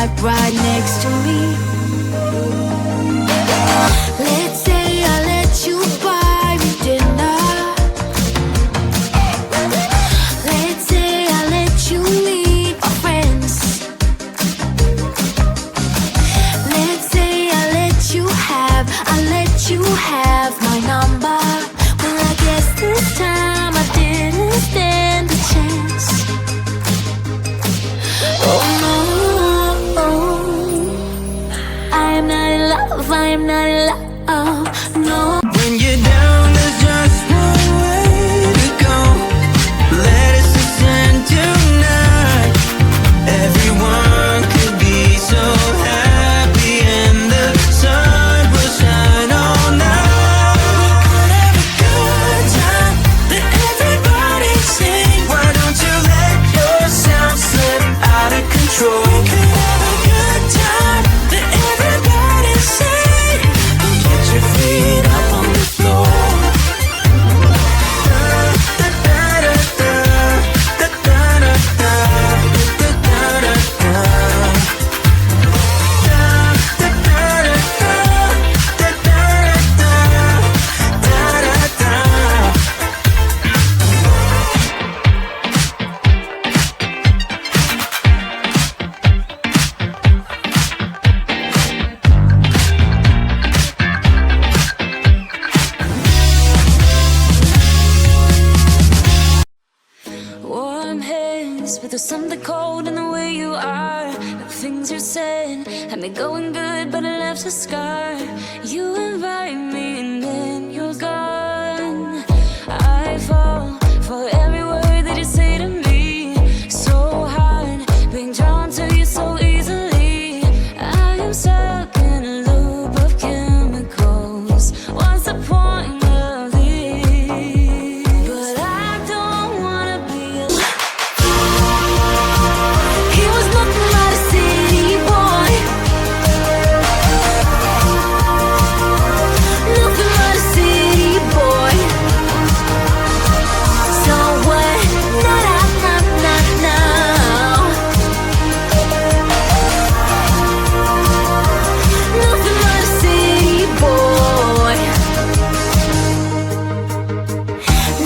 like right next to me. Let's say I let you buy me dinner. Let's say I let you meet my friends. Let's say I let you have my number. Well, I guess this time I didn't stand a chance. Oh no, I am not in love, I am not in love, no. When you're down, there's just one way to go. Let us ascend tonight. Everyone could be so happy and the sun will shine all night. We could have a good time, let everybody sing. Why don't you let yourself slip out of control? We could have a good time, let everybody sing. Get your feet up on the floor. Warm hands, but there's something cold in the way you are. The things you said had me going good, but it left a scar. You invite me and then you're gone. I fall for every word that you say to me. So hard, being drawn to you so easily. I am stuck in a loop of chemicals. What's the point of this? But I don't wanna be alone. He was nothing but a city boy. Nothing but a city boy. So what? Na na na na na. Nothing but a city boy.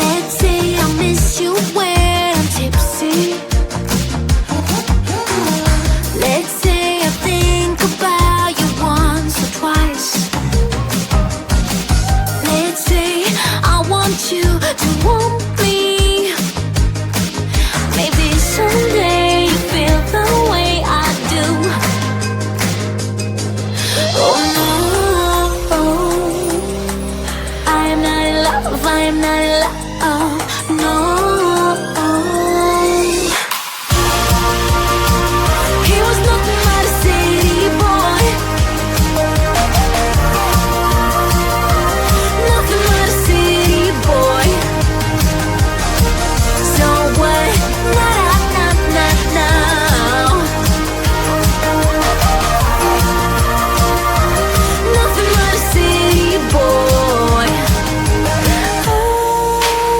Let's say I miss you when I'm tipsy. Let's say I think about you once or twice. Let's say I want you to want me. Maybe someday you feel the way I do. Oh no, I am not in love, I am not in love, no. He was nothing but a city boy. Nothing but a city boy. So what? Na na na na na. Nothing but a city boy. Oh.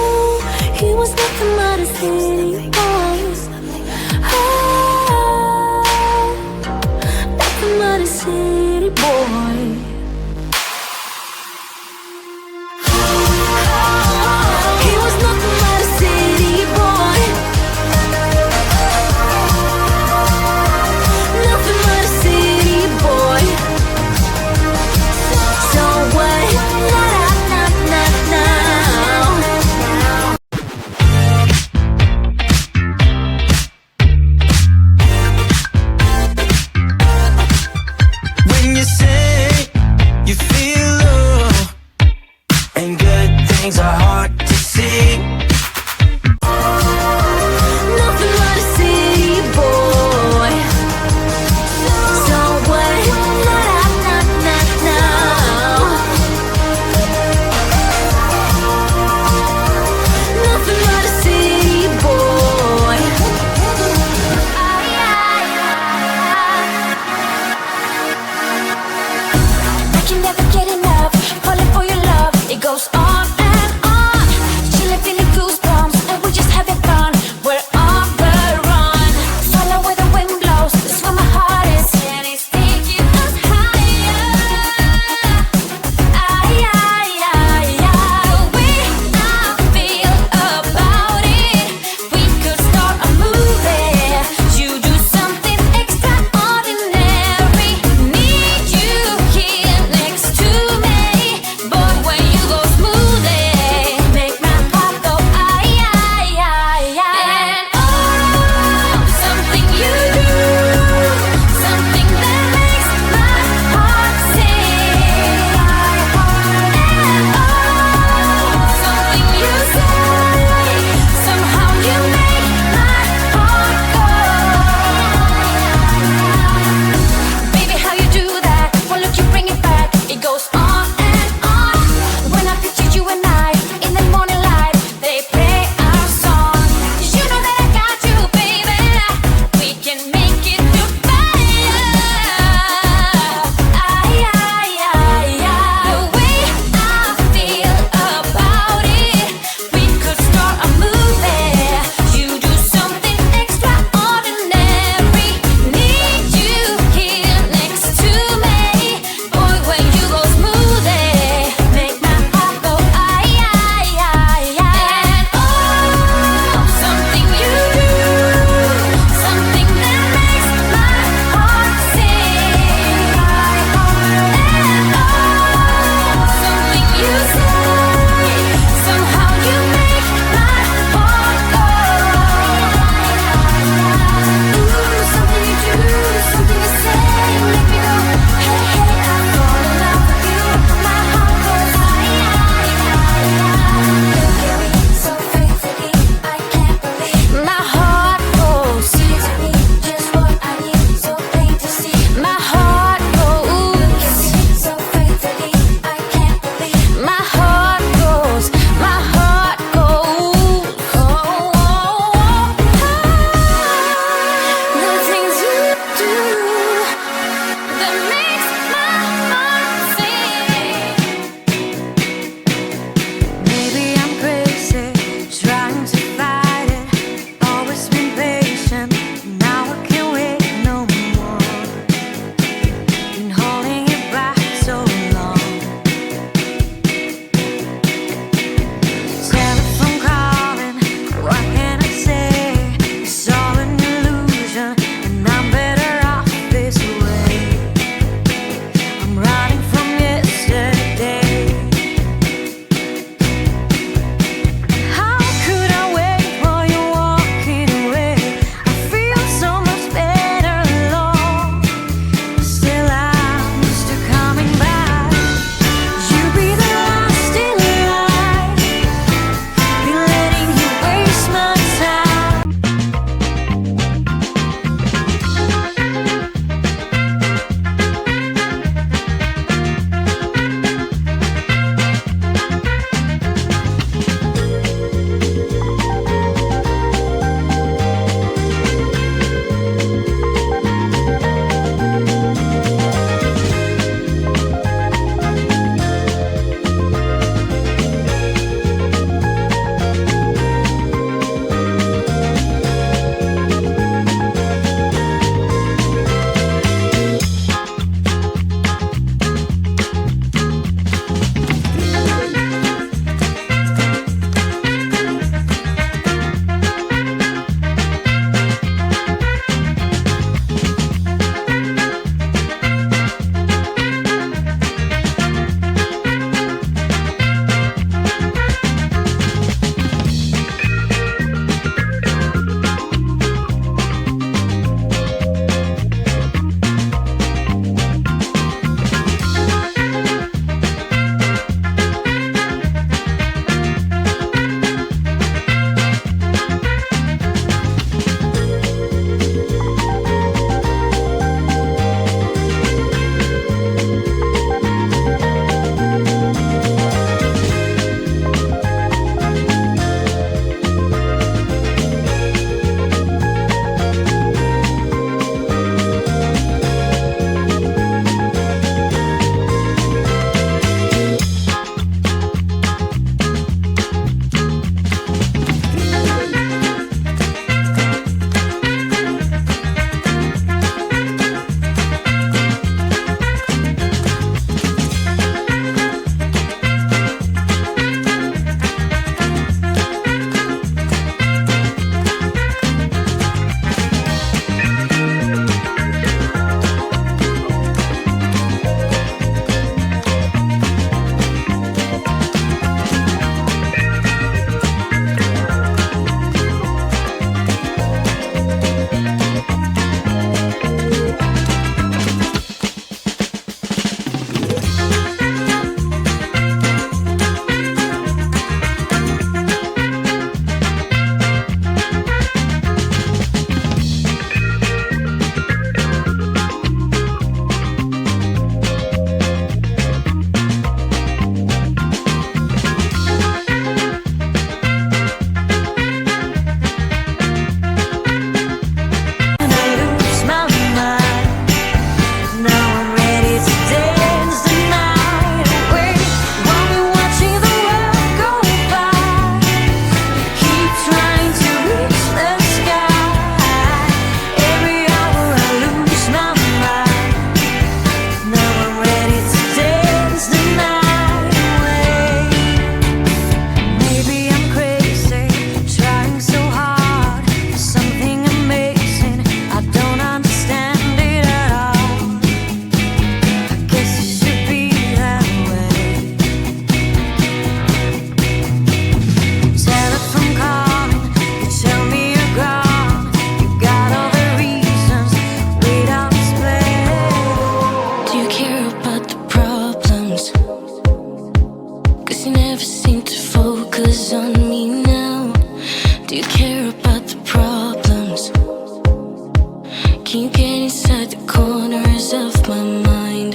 hidden inside the corners of my mind.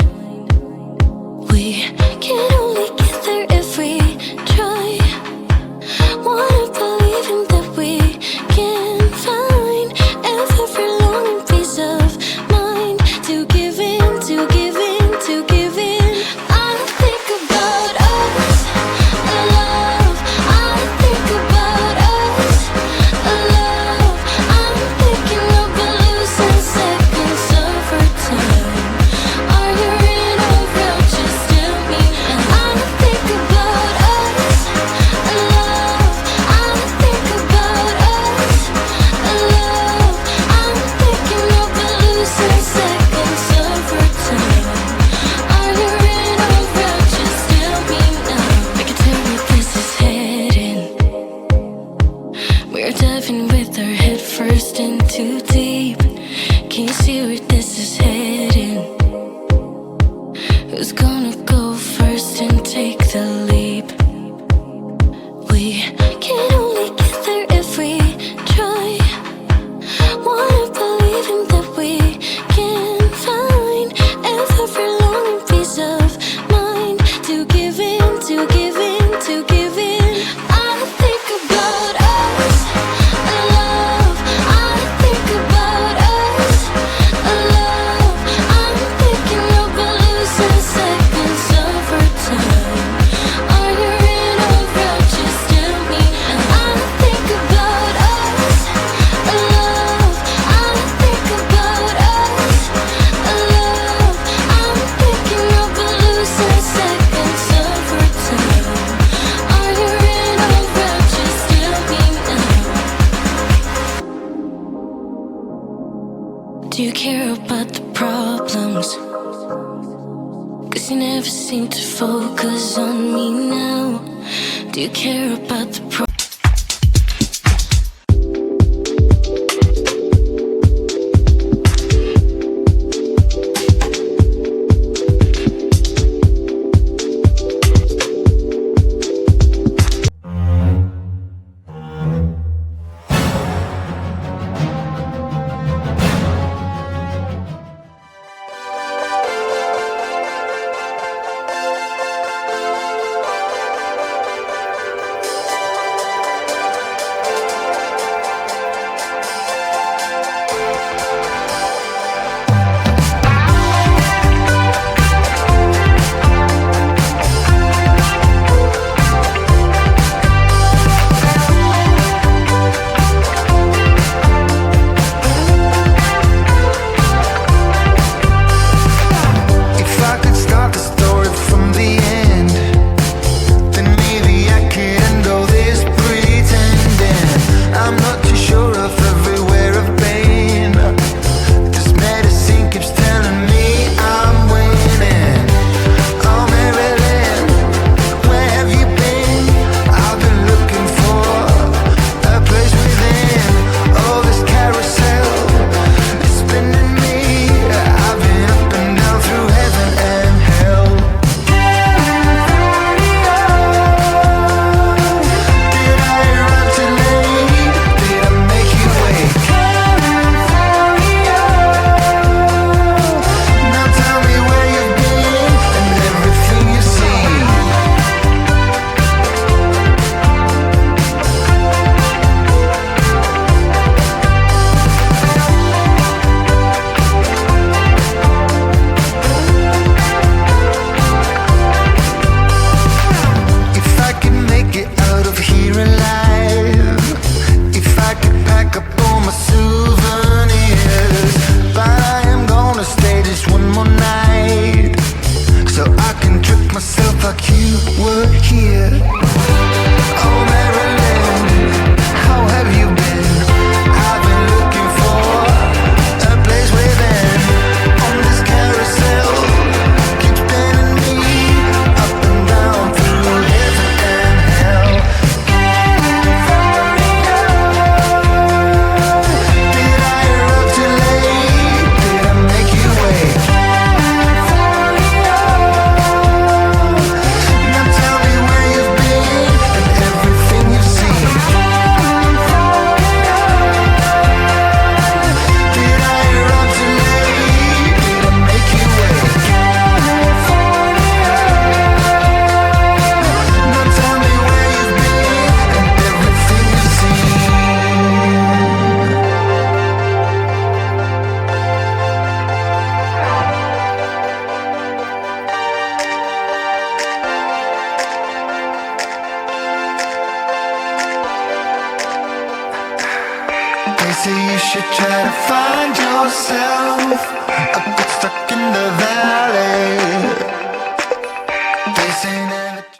We can only get there if we try. Wanna believe in that we can find every longing piece of mind to give in, to give in, to give in. I think about us, love. I think about us, love. I'm thinking of losing seconds of our time. Are you in or out? Just tell me. And I think about us, love. I think about us, love. I'm thinking of losing seconds of our time. Are you in or out? Just tell me now. I can tell where this is heading. We're diving with our head first in too deep. Can you see where this is heading? Who's gonna go first and take the leap? We can only get there if we try. Wanna believe in that we can find every longing piece of mind to give in, to give in, to give in. I think about us, love. I think about us, love. I'm thinking of losing seconds of our time. Are you in or out? Just tell me. And I think about us, love. I think about us, love. I'm thinking of losing seconds of our time. Are you in or out? Just tell me now. Do you care about the problems? 'Cause you never seem to focus on me now. Do you care about the problems? If I could start the story from the end, then maybe I could end all this pretending. I'm not too sure of everywhere I've been. This medicine keeps telling me I'm winning. Oh Marilyn, where have you been? I've been looking for a place within. Oh, this carousel is spinning me. I've been up and down through heaven and hell. Did I arrive too late? Did I make you wait? Now tell me where you've been and everything you see. If I could make it out of here alive, if I could pack up all my souvenirs, but I am gonna stay just one more night, so I can trick myself like you were here. Oh Marilyn, how have you been? I've been looking for a place within. On this carousel keeps spinning me up and down through heaven and hell. Did I arrive too late? Did I make you wait? Now tell me They say you should try to find yourself a bit stuck in the valley.